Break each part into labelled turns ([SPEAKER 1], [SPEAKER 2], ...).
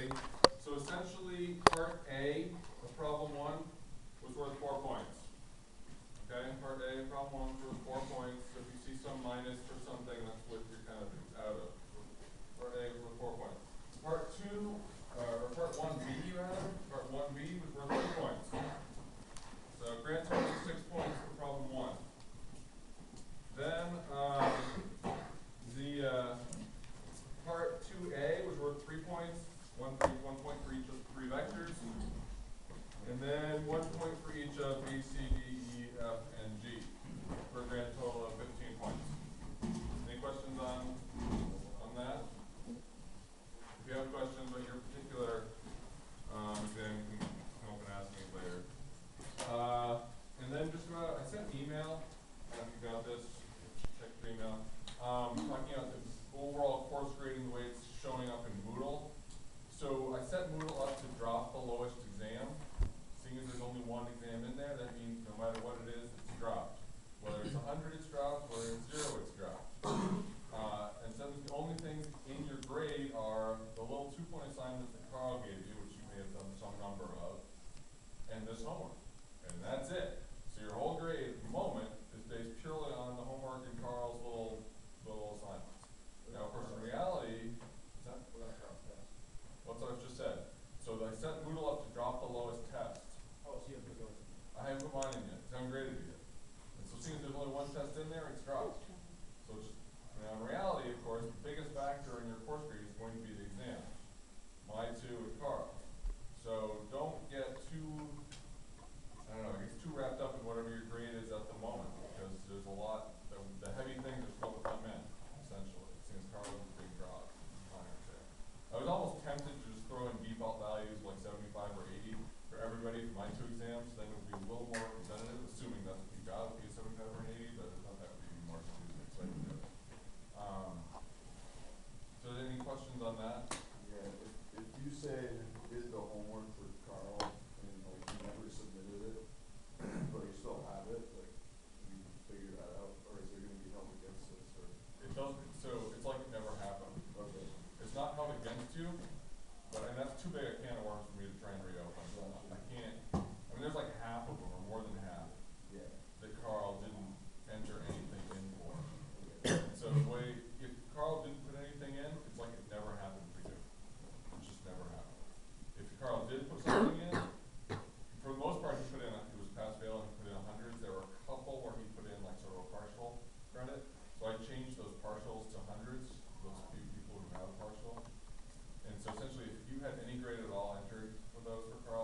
[SPEAKER 1] grading. So essentially, part A of problem 1 was worth 4 points. Okay, part A of problem 1 was worth 4 points. So if you see some minus or something, that's what you're kind of out of. Part A was worth 4 points. Part 2, or part 1B rather, part 1B was worth 2 points. So grand total is 6 points for problem 1. Then the part 2A was worth 3 points, 1 point for each of the 3 vectors, and then 1 point for each of B, C, D, E, F, and G, for a grand total of 15 points. Any questions on that? If you have questions on your particular exam, you can come up and ask me later. And then just about, I sent an email, I don't know if you got this, check your email, talking about the overall course grading, the way it's showing up in Moodle. So I set Moodle up to drop the lowest exam. Seeing as there's only 1 exam in there, that means no matter what it is, it's dropped. Whether it's 100, it's dropped. Whether it's 0, it's dropped. And so the only things in your grade are the little 2-point assignments that Carl gave you, which you may have done some number of, and this homework. And that's it. So your whole grade at the moment is based purely on the homework and Carl's little assignments. Now, of course, in reality, what's what I've just said. So I set Moodle up to drop the lowest test.
[SPEAKER 2] Oh, so you have to go.
[SPEAKER 1] I haven't put mine in yet, because I haven't graded it yet. And so seeing as there's only 1 test in there, it's dropped. So it's just, now in reality, of course, the biggest factor in your course grade is going to be the exam. My 2 and Carl. So don't get too, I don't know, I guess too wrapped up in whatever your grade is at the moment, because there's a lot, the heavy things are still to come in, essentially. Since Carl was a big drop. I was almost tempted to just throw in default values like 75 or 80 for everybody for my 2 exams, then it would be a little more representative, assuming that's what you got, would be a 75 or an 80, but I thought that would be more confusing, so I didn't do it. So any questions on that?
[SPEAKER 3] Yeah, if you say did the homework for Carl and like you never submitted it, but you still have it, like you figure that out, or is there going to be held against this? Or
[SPEAKER 1] It doesn't. So it's like it never happened.
[SPEAKER 3] okay,
[SPEAKER 1] It's not held against you, but and that's too big a can of worms for me to try and reopen. I can't. I mean, there's like half of them, or more than half,
[SPEAKER 3] yeah,
[SPEAKER 1] that Carl didn't enter anything in for. So the way, if Carl didn't put anything in, it's like it never happened for you. It just never happened. If Carl did put something in, for the most part he put in, it was pass fail, and he put in 100s. There were a couple where he put in like sort of a partial credit. So I changed those partials to 100s, those few people who have partial. And so essentially if you had any grade at all entered for those for Carl,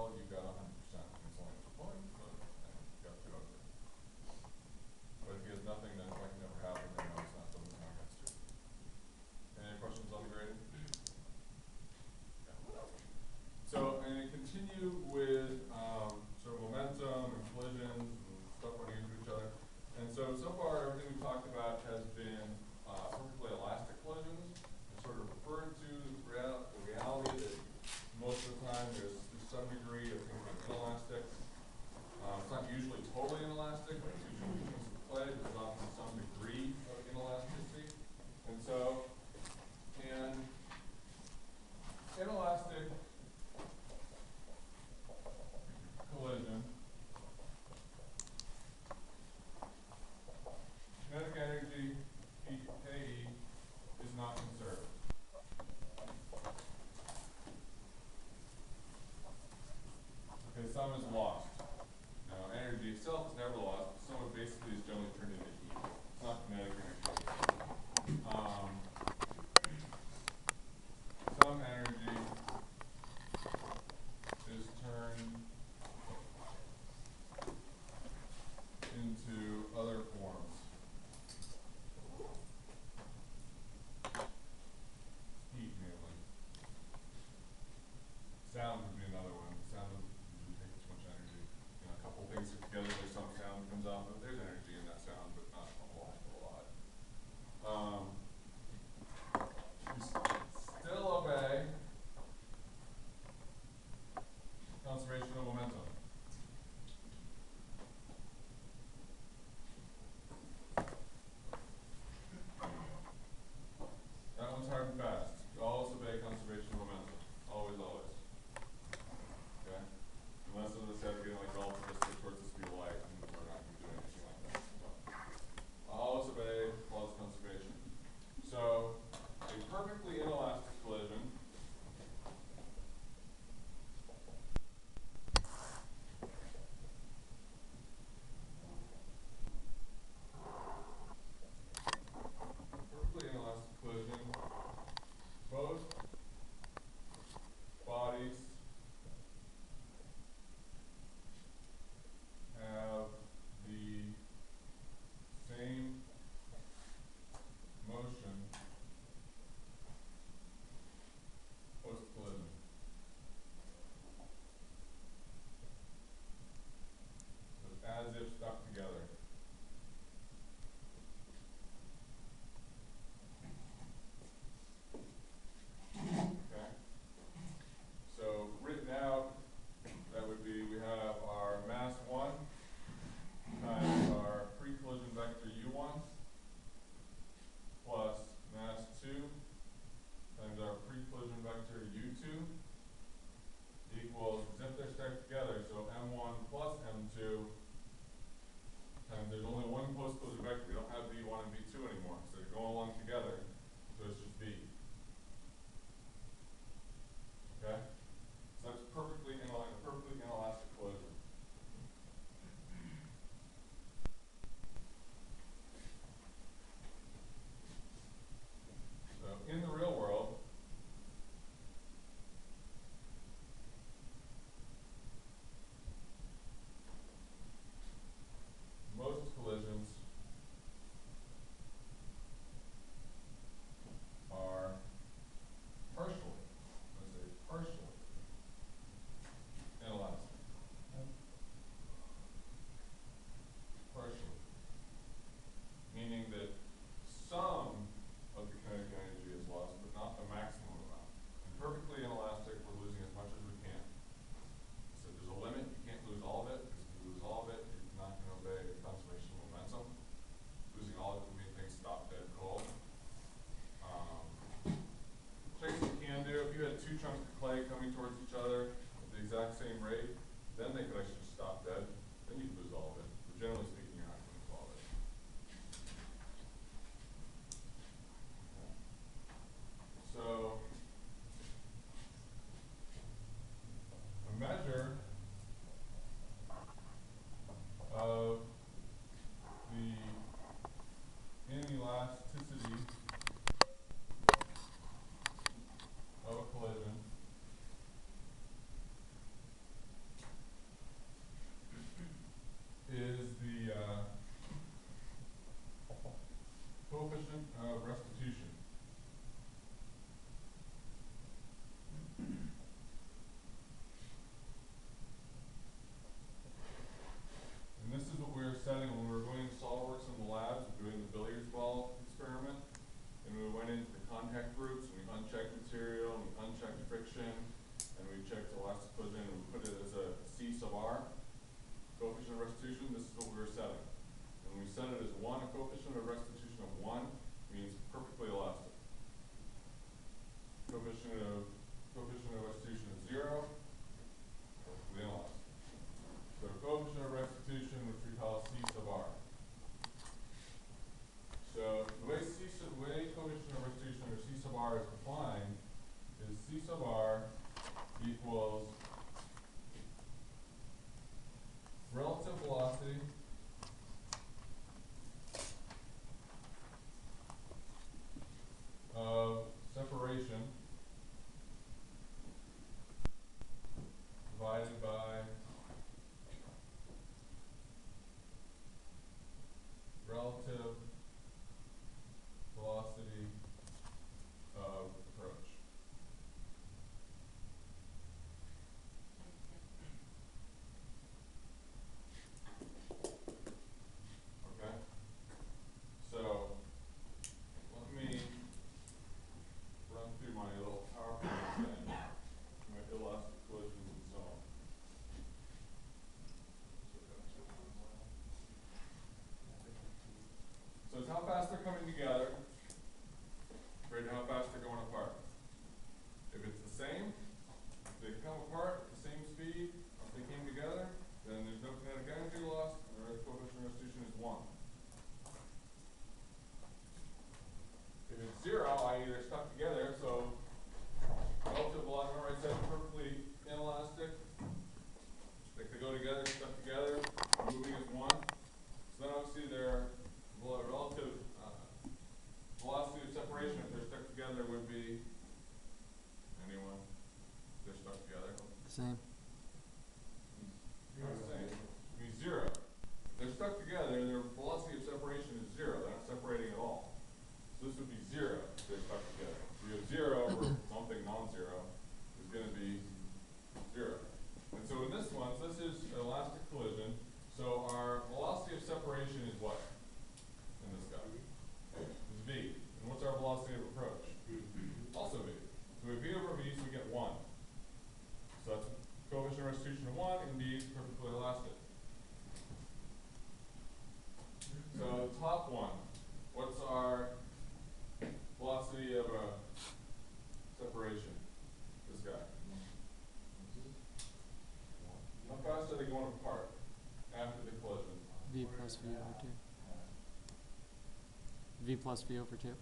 [SPEAKER 2] V plus V over 2.
[SPEAKER 1] 1.5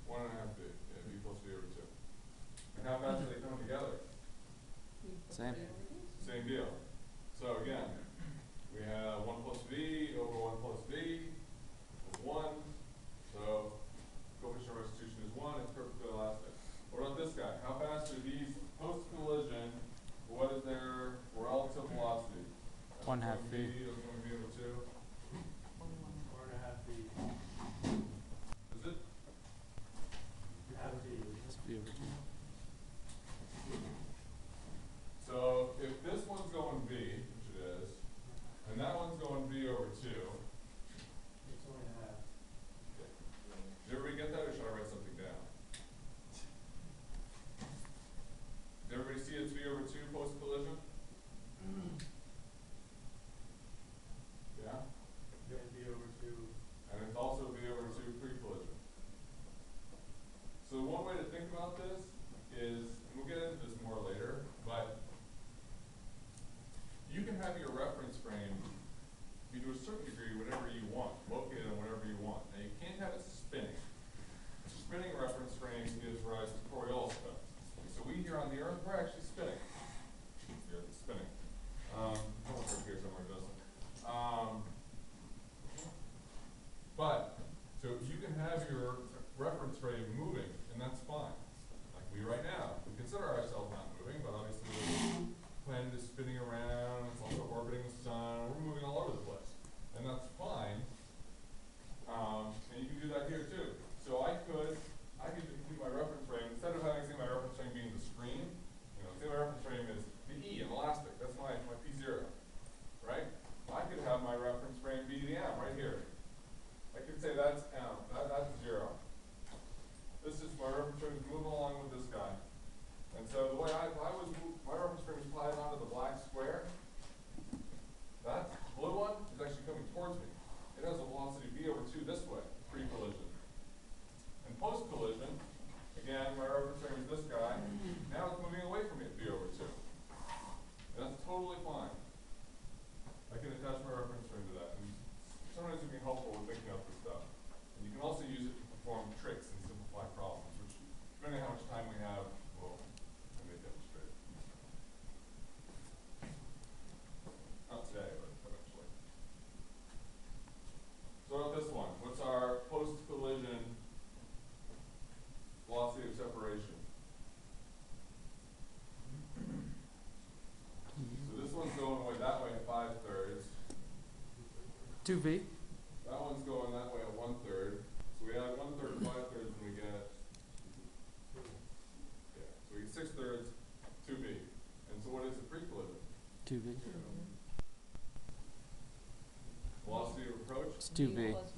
[SPEAKER 1] V, yeah, V plus V over 2. And how fast are they coming together?
[SPEAKER 2] Same.
[SPEAKER 1] Same deal. So again, we have 1 plus V over 1 plus V is 1. So coefficient of restitution is 1. It's perfectly elastic. What about this guy? How fast are these post-collision? What is their relative velocity?
[SPEAKER 2] 1/2 V.
[SPEAKER 1] That's going to be over 2.
[SPEAKER 4] 4.5 V.
[SPEAKER 1] Is it?
[SPEAKER 4] Half V.
[SPEAKER 2] Just V over 2.
[SPEAKER 1] So if this one's going V, which it is, and that one's going V over 2,
[SPEAKER 4] It's only half.
[SPEAKER 1] did everybody get that, or should I write something down? Did everybody see it's V over 2 post-collision? Yeah?
[SPEAKER 4] And V over 2.
[SPEAKER 1] And it's also V over 2 pre-collision. So one way to think about this is, and we'll get into this more later, but you can have your reference frame be to a certain degree whatever you want, located on whatever you want. Now you can't have it spinning. A spinning reference frame gives rise to Coriolis effects. So we here on the Earth, we're actually spinning. The Earth is spinning. It's up here somewhere, Justin. But, so you can have your reference frame moving, and that's fine. Like we right now, we consider ourselves not moving, but obviously the planet is spinning around, it's also orbiting the sun, we're moving all over the place. And that's fine. And you can do that here too. So I could complete my reference frame, instead of having say my reference frame being the screen, say my reference frame is the E, an elastic, that's my P0, right? I could have my reference frame be the M right here. I could say that's M, that's 0. This is my reference frame is moving along with this guy. And so the way my reference frame is applied onto the black square, that blue one is actually coming towards me. It has a velocity V over 2 this way, pre-collision. And post-collision, again, my reference frame is this guy. Now it's moving away from me at V over 2. And that's totally fine. I can attach my reference frame to that. And sometimes it can be helpful with thinking up this stuff. And you can also use it to perform tricks and simplify problems, which, depending on how much time we have, I may demonstrate. Not today, but eventually. So what about this one? What's our post-collision velocity of separation? So this one's going away that way at 5/3.
[SPEAKER 2] 2V.
[SPEAKER 1] That one's going that way at 1/3. So we add 1/3 to 5/3 and we get, yeah, so we get 6/3, 2B. And so what is the pre-collision?
[SPEAKER 2] 2V.
[SPEAKER 1] Velocity of approach?
[SPEAKER 2] It's 2V.
[SPEAKER 5] plus